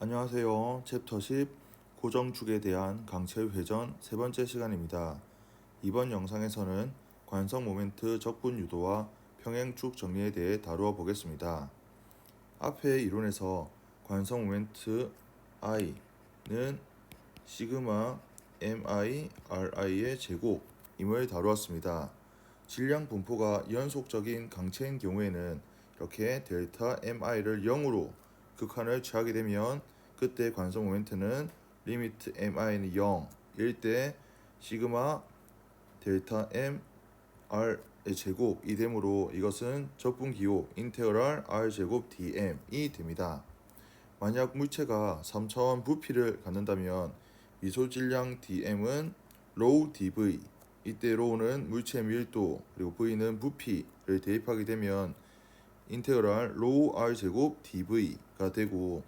안녕하세요. 챕터 10 고정축에 대한 강체 회전 세 번째 시간입니다. 이번 영상에서는 관성 모멘트 적분 유도와 평행축 정리에 대해 다루어 보겠습니다. 앞의 이론에서 관성 모멘트 I는 시그마 mi ri의 제곱임을 다루었습니다. 질량 분포가 연속적인 강체인 경우에는 이렇게 델타 mi를 0으로 극한을 취하게 되면 그때 관성 모멘트는 리미트 mi는 0일 때 시그마 델타 m r의 제곱이 되므로 이것은 적분기호 인테그랄 r 제곱 dm이 됩니다. 만약 물체가 3차원 부피를 갖는다면 미소질량 dm은 로우 dv, 이때 로우는 물체 밀도 그리고 v는 부피를 대입하게 되면 인테그랄 로우 r 제곱 dv가 되고,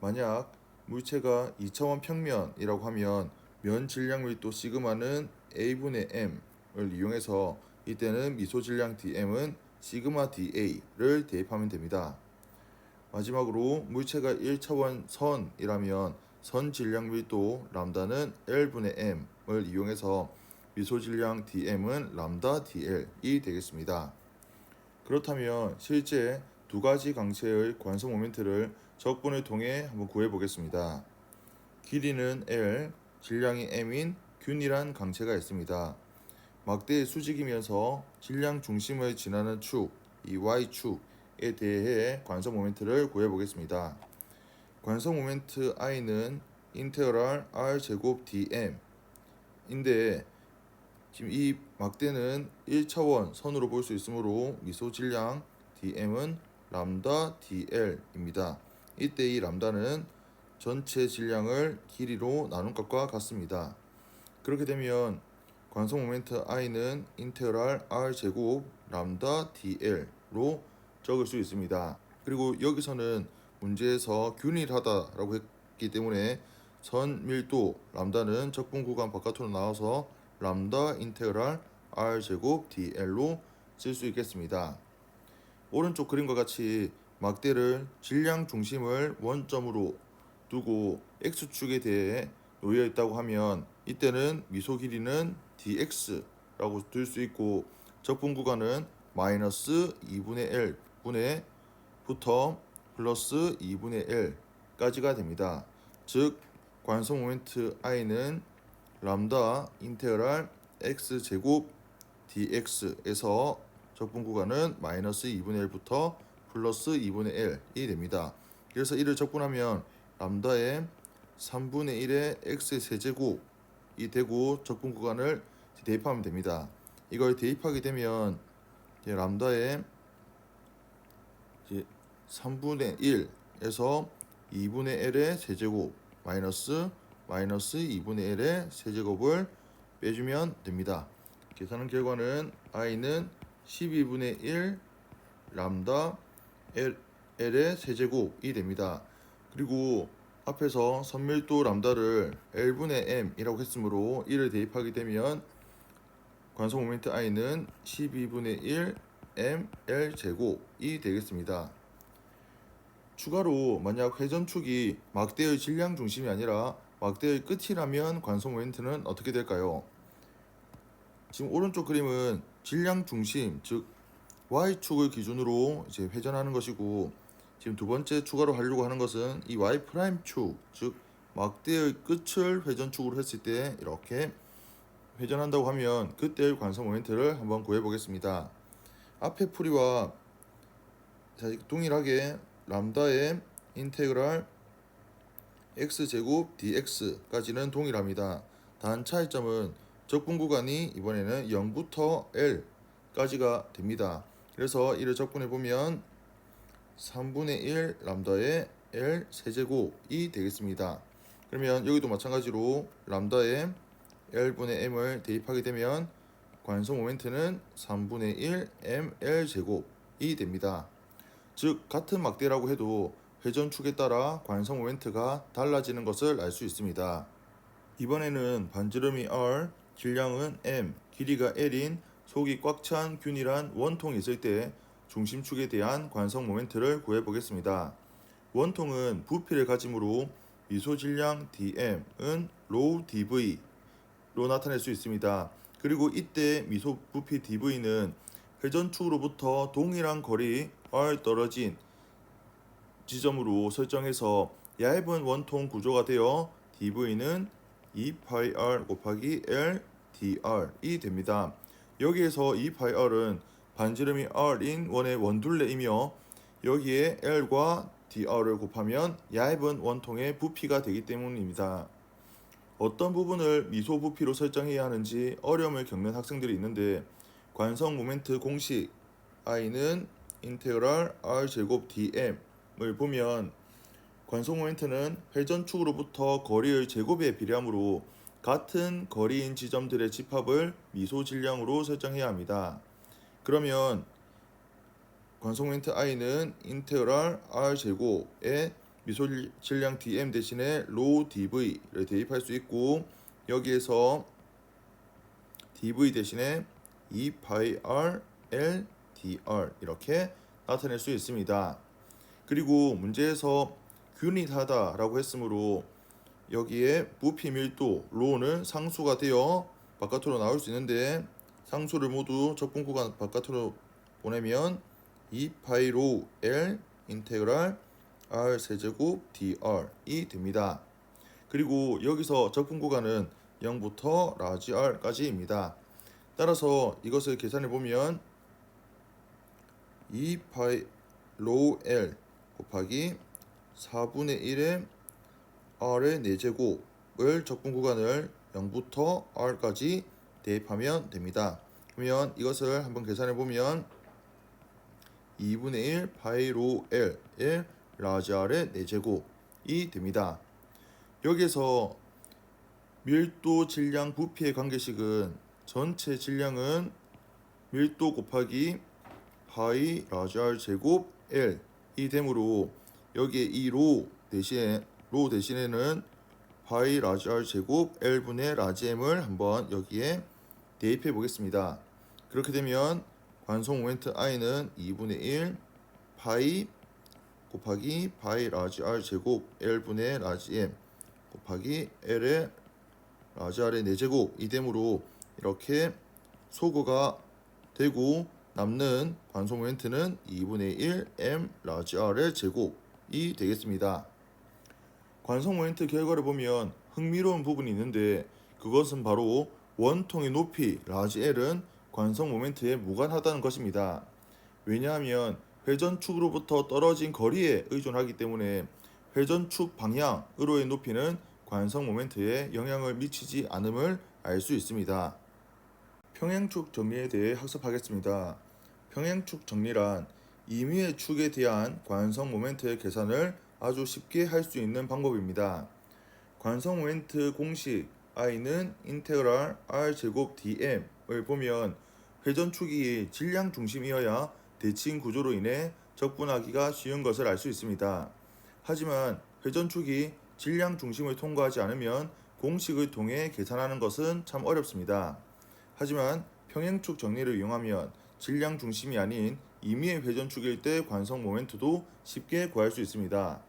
만약 물체가 2차원 평면이라고 하면 면 질량 밀도 시그마는 a분의 m을 이용해서 이때는 미소질량 dm은 시그마 da를 대입하면 됩니다. 마지막으로 물체가 1차원 선이라면 선 질량 밀도 람다는 L분의 M을 이용해서 미소질량 dm은 람다 dl이 되겠습니다. 그렇다면 실제 두 가지 강체의 관성 모멘트를 적분을 통해 한번 구해 보겠습니다. 길이는 L, 질량이 M인 균이란 강체가 있습니다. 막대의 수직이면서 질량 중심을 지나는 축, 이 Y축에 대해 관성 모멘트를 구해 보겠습니다. 관성 모멘트 I는 인테그랄 R 제곱 dm 인데 지금 이 막대는 1차원 선으로 볼 수 있으므로 미소 질량 dm은 람다 dl입니다. 이때 이 람다는 전체 질량을 길이로 나눈 것과 같습니다. 그렇게 되면 관성 모멘트 I는 인테그랄 R 제곱 람다 dl로 적을 수 있습니다. 그리고 여기서는 문제에서 균일하다라고 했기 때문에 선 밀도 람다는 적분 구간 바깥으로 나와서 람다 인테그랄 R 제곱 dl로 쓸 수 있겠습니다. 오른쪽 그림과 같이 막대를 질량 중심을 원점으로 두고 x축에 대해 놓여 있다고 하면 이때는 미소 길이는 dx라고 둘 수 있고 적분 구간은 마이너스 2분의 L 분의 부터 플러스 2분의 L까지가 됩니다. 즉 관성 모멘트 I는 람다 인테그랄 x제곱 dx에서 적분 구간은 마이너스 2분의 1부터 플러스 2분의 L이 됩니다. 그래서 이를 적분하면 람다의 3분의 1의 x의 세제곱이 되고 적분 구간을 대입하면 됩니다. 이걸 대입하게 되면 람다의 3분의 1에서 2분의 L의 세제곱 마이너스 2분의 L의 세제곱을 빼주면 됩니다. 계산한 결과는 I는 12분의 1 람다 L의 세제곱이 됩니다. 그리고 앞에서 선밀도 람다를 L분의 M이라고 했으므로 이를 대입하게 되면 관성 모멘트 I는 12분의 1 mL 제곱이 되겠습니다. 추가로 만약 회전축이 막대의 질량 중심이 아니라 막대의 끝이라면 관성 모멘트는 어떻게 될까요? 지금 오른쪽 그림은 질량 중심, 즉 Y축을 기준으로 이제 회전하는 것이고, 지금 두 번째 추가로 하려고 하는 것은 이 Y'축, 즉 막대의 끝을 회전축으로 했을 때 이렇게 회전한다고 하면 그때의 관성 모멘트를 한번 구해 보겠습니다. 앞의 풀이와 동일하게 람다의 인테그랄 x제곱 dx까지는 동일합니다. 단 차이점은 적분 구간이 이번에는 0부터 L까지가 됩니다. 그래서 이를 적분해 보면 3분의 1 람다의 L 세제곱이 되겠습니다. 그러면 여기도 마찬가지로 람다의 L분의 M을 대입하게 되면 관성 모멘트는 3분의 1 mL 제곱이 됩니다. 즉 같은 막대라고 해도 회전축에 따라 관성 모멘트가 달라지는 것을 알 수 있습니다. 이번에는 반지름이 R, 질량은 M, 길이가 L인 속이 꽉 찬 균일한 원통이 있을 때 중심축에 대한 관성 모멘트를 구해 보겠습니다. 원통은 부피를 가지므로 미소 질량 DM은 로우 DV로 나타낼 수 있습니다. 그리고 이때 미소 부피 DV는 회전축으로부터 동일한 거리 R 떨어진 지점으로 설정해서 얇은 원통 구조가 되어 DV는 2πr 곱하기 L dr이 됩니다. 여기에서 2πr은 반지름이 r인 원의 원둘레이며 여기에 L과 dr을 곱하면 얇은 원통의 부피가 되기 때문입니다. 어떤 부분을 미소 부피로 설정해야 하는지 어려움을 겪는 학생들이 있는데 관성 모멘트 공식 I는 인테그랄 R 제곱 dm을 보면 관성 모멘트는 회전축으로부터 거리의 제곱에 비례하므로 같은 거리인 지점들의 집합을 미소 질량으로 설정해야 합니다. 그러면 관성 모멘트 I는 인테그랄 R 제곱에 미소 질량 dm 대신에 로우 dv를 대입할 수 있고 여기에서 dv 대신에 2πr L dr 이렇게 나타낼 수 있습니다. 그리고 문제에서 균일하다 라고 했으므로 여기에 부피 밀도 로는 상수가 되어 바깥으로 나올 수 있는데 상수를 모두 적분 구간 바깥으로 보내면 2파이 로 L 인테그랄 R 세제곱 dr이 됩니다. 그리고 여기서 적분 구간은 0부터 라지 r까지입니다. 따라서 이것을 계산해 보면 2파이 로 L 곱하기 4분의 1의 R의 4제곱을 적분 구간을 0부터 R까지 대입하면 됩니다. 그러면 이것을 한번 계산해 보면 2분의 1 파이 로 L의 라지 R의 4제곱이 됩니다. 여기에서 밀도 질량 부피의 관계식은 전체 질량은 밀도 곱하기 파이 라지 R 제곱 L이 되므로 여기에 이 로 대신에는 파이 라지 R 제곱 L분의 라지 M을 한번 여기에 대입해 보겠습니다. 그렇게 되면 관성 모멘트 I는 2분의 1 파이 곱하기 파이 라지 R 제곱 L분의 라지 M 곱하기 L의 라지 R의 4제곱이 되므로 이렇게 소거가 되고 남는 관성 모멘트는 2분의 1 M 라지 R의 제곱이 되겠습니다. 관성 모멘트 결과를 보면 흥미로운 부분이 있는데 그것은 바로 원통의 높이 라지 L은 관성 모멘트에 무관하다는 것입니다. 왜냐하면 회전축으로부터 떨어진 거리에 의존하기 때문에 회전축 방향으로의 높이는 관성 모멘트에 영향을 미치지 않음을 알 수 있습니다. 평행축 정리에 대해 학습하겠습니다. 평행축 정리란 임의의 축에 대한 관성 모멘트의 계산을 아주 쉽게 할 수 있는 방법입니다. 관성 모멘트 공식 I는 인테그랄 R 제곱 dm을 보면 회전축이 질량 중심이어야 대칭 구조로 인해 적분하기가 쉬운 것을 알 수 있습니다. 하지만 회전축이 질량 중심을 통과하지 않으면 공식을 통해 계산하는 것은 참 어렵습니다. 하지만 평행축 정리를 이용하면 질량 중심이 아닌 임의의 회전축일 때 관성 모멘트도 쉽게 구할 수 있습니다.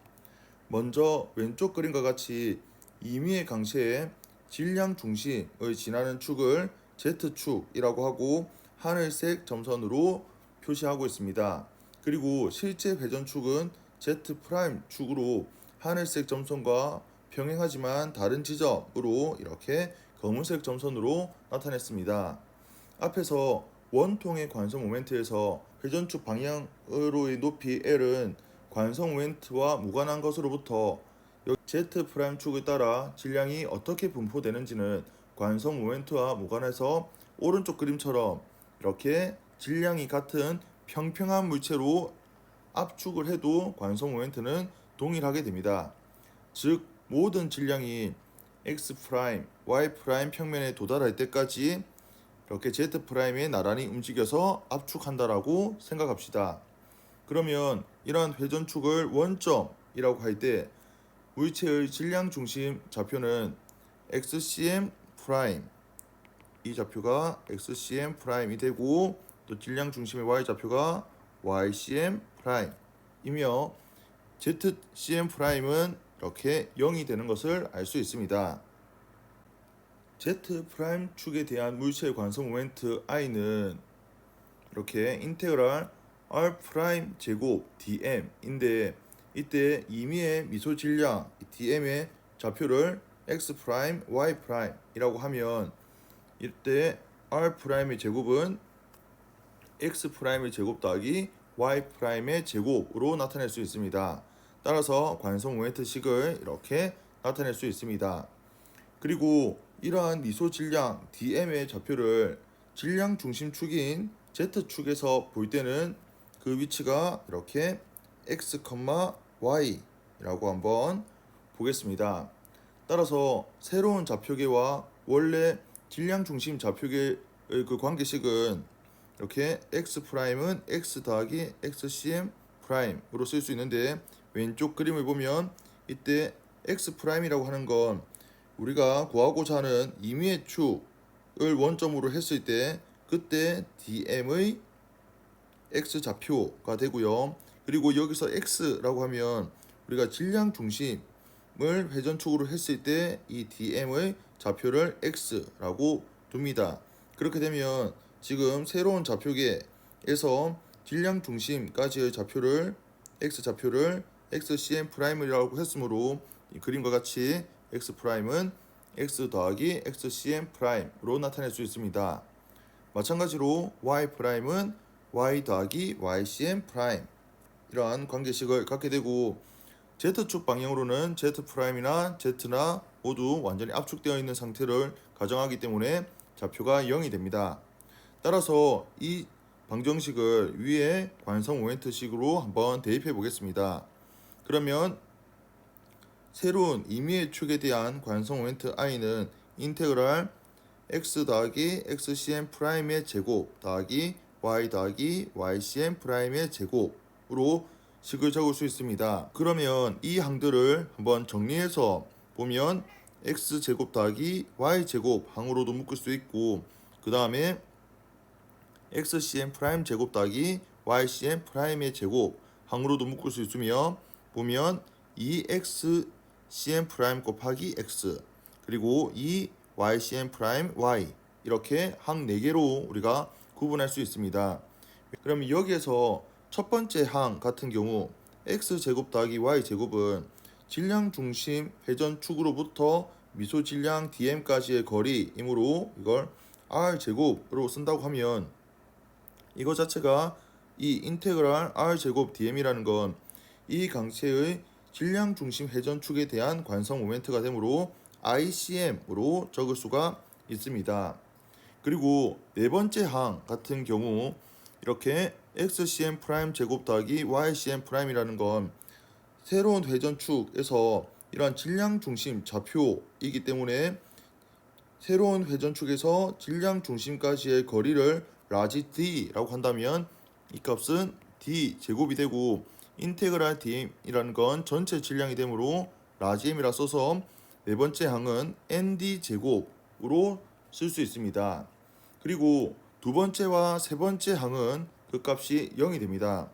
먼저 왼쪽 그림과 같이 임의의 강체에 질량 중심을 지나는 축을 Z축이라고 하고 하늘색 점선으로 표시하고 있습니다. 그리고 실제 회전축은 Z'축으로 하늘색 점선과 평행하지만 다른 지점으로 이렇게 검은색 점선으로 나타냈습니다. 앞에서 원통의 관성 모멘트에서 회전축 방향으로의 높이 L은 관성 모멘트와 무관한 것으로부터 Z'축에 따라 질량이 어떻게 분포되는지는 관성 모멘트와 무관해서 오른쪽 그림처럼 이렇게 질량이 같은 평평한 물체로 압축을 해도 관성 모멘트는 동일하게 됩니다. 즉 모든 질량이 X', Y' 평면에 도달할 때까지 이렇게 Z'에 나란히 움직여서 압축한다라고 생각합시다. 그러면 이러한 회전축을 원점이라고 할 때 물체의 질량 중심 좌표는 XCM' 이 좌표가 XCM'이 되고 또 질량 중심의 Y 좌표가 YCM' 이며 ZCM 프라임은 이렇게 0이 되는 것을 알 수 있습니다. Z 프라임 축에 대한 물체의 관성 모멘트 I는 이렇게 인테그랄 R 프라임 제곱 dm인데 이때 임의의 미소 질량 dm의 좌표를 x 프라임 y 프라임이라고 하면 이때 R 프라임의 제곱은 x 프라임의 제곱 더하기 y 프라임의 제곱으로 나타낼 수 있습니다. 따라서 관성 모멘트식을 이렇게 나타낼 수 있습니다. 그리고 이러한 미소 질량 dm의 좌표를 질량 중심축인 z축에서 볼 때는 그 위치가 이렇게 x, y라고 한번 보겠습니다. 따라서 새로운 좌표계와 원래 질량 중심 좌표계의 그 관계식은 이렇게 x 프라임은 x 더하기 xcm 프라임으로 쓸 수 있는데 왼쪽 그림을 보면 이때 x 프라임이라고 하는 건 우리가 구하고자 하는 임의의 축을 원점으로 했을 때 그때 dm의 x 좌표가 되고요. 그리고 여기서 x라고 하면 우리가 질량 중심을 회전축으로 했을 때 이 dm의 좌표를 x라고 둡니다. 그렇게 되면 지금 새로운 좌표계에서 질량 중심까지의 좌표를 x 좌표를 xcm 프라임이라고 했으므로 이 그림과 같이 x 프라임은 x 더하기 xcm 프라임으로 나타낼 수 있습니다. 마찬가지로 y 프라임은 y 더하기 ycm 프라임 이러한 관계식을 갖게 되고 z축 방향으로는 z 프라임이나 z나 모두 완전히 압축되어 있는 상태를 가정하기 때문에 좌표가 0이 됩니다. 따라서 이 방정식을 위에 관성 모멘트식으로 한번 대입해 보겠습니다. 그러면 새로운 임의의 축에 대한 관성 모멘트 i는 인테그랄 x 더하기 xcm 프라임의 제곱 더하기 y 더하기 ycm 프라임의 제곱으로 식을 적을 수 있습니다. 그러면 이 항들을 한번 정리해서 보면 x 제곱 더하기 y 제곱 항으로도 묶을 수 있고 그 다음에 xcm 프라임 제곱 더하기 ycm 프라임의 제곱 항으로도 묶을 수 있으며 보면 2xcm 프라임 곱하기 x 그리고 2ycm 프라임 y 이렇게 항 4개로 우리가 구분할 수 있습니다. 그럼 여기에서 첫 번째 항 같은 경우 x제곱 더하기 y제곱은 질량 중심 회전축으로부터 미소 질량 dm까지의 거리이므로 이걸 r제곱으로 쓴다고 하면 이거 자체가 이 인테그랄 r제곱 dm이라는 건 이 강체의 질량 중심 회전축에 대한 관성 모멘트가 되므로 ICM으로 적을 수가 있습니다. 그리고 네 번째 항 같은 경우 이렇게 XCM 프라임 제곱 더하기 YCM 프라임이라는 건 새로운 회전축에서 이러한 질량 중심 좌표이기 때문에 새로운 회전축에서 질량 중심까지의 거리를 라지 D라고 한다면 이 값은 D 제곱이 되고 인테그랄 Dm이라는 건 전체 질량이 되므로 라지 M이라 써서 네 번째 항은 ND 제곱으로 쓸 수 있습니다. 그리고 두 번째와 세 번째 항은 그 값이 0이 됩니다.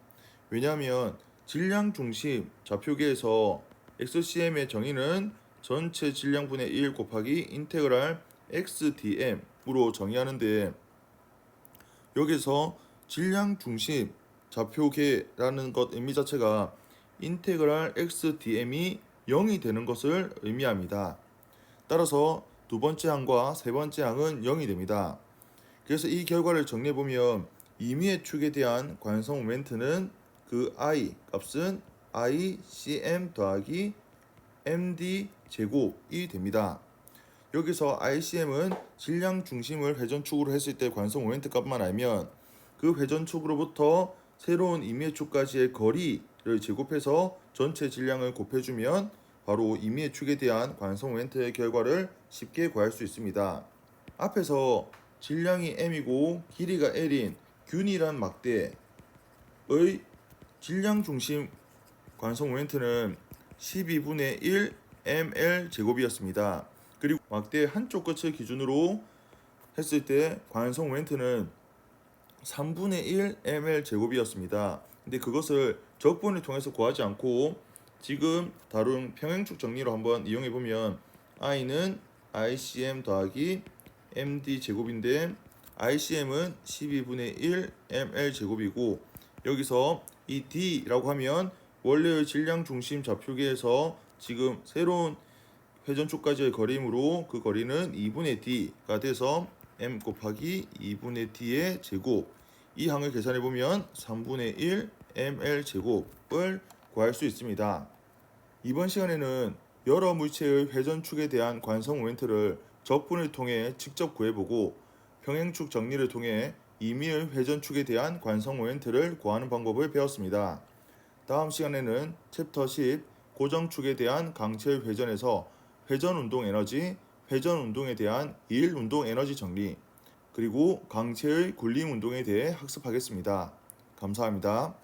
왜냐하면 질량 중심 좌표계에서 XCM의 정의는 전체 질량분의 1 곱하기 인테그랄 XDM으로 정의하는데 여기서 질량 중심 좌표계라는 것 의미 자체가 인테그랄 XDM이 0이 되는 것을 의미합니다. 따라서 두 번째 항과 세 번째 항은 0이 됩니다. 그래서 이 결과를 정리해보면 임의의 축에 대한 관성 모멘트는 그 I 값은 ICM 더하기 MD 제곱이 됩니다. 여기서 ICM은 질량 중심을 회전축으로 했을 때 관성 모멘트 값만 알면 그 회전축으로부터 새로운 임의의 축까지의 거리를 제곱해서 전체 질량을 곱해주면 바로 임의의 축에 대한 관성 모멘트의 결과를 쉽게 구할 수 있습니다. 앞에서 질량이 m이고 길이가 l인 균이란 막대의 질량 중심 관성 모멘트는 12분의 1 ml 제곱이었습니다. 그리고 막대의 한쪽 끝을 기준으로 했을 때 관성 모멘트는 3분의 1 ml 제곱이었습니다. 근데 그것을 적분을 통해서 구하지 않고 지금 다룬 평행축 정리로 한번 이용해 보면 i는 ICM 더하기 MD 제곱인데 ICM은 12분의 1 ML 제곱이고 여기서 이 D라고 하면 원래의 질량 중심 좌표계에서 지금 새로운 회전축까지의 거리이므로 그 거리는 2분의 D가 돼서 M 곱하기 2분의 D의 제곱, 이 항을 계산해 보면 3분의 1 ML 제곱을 구할 수 있습니다. 이번 시간에는 여러 물체의 회전축에 대한 관성 모멘트를 적분을 통해 직접 구해보고 평행축 정리를 통해 임의의 회전축에 대한 관성 모멘트를 구하는 방법을 배웠습니다. 다음 시간에는 챕터 10 고정축에 대한 강체의 회전에서 회전운동 에너지, 회전운동에 대한 일운동 에너지 정리, 그리고 강체의 굴림 운동에 대해 학습하겠습니다. 감사합니다.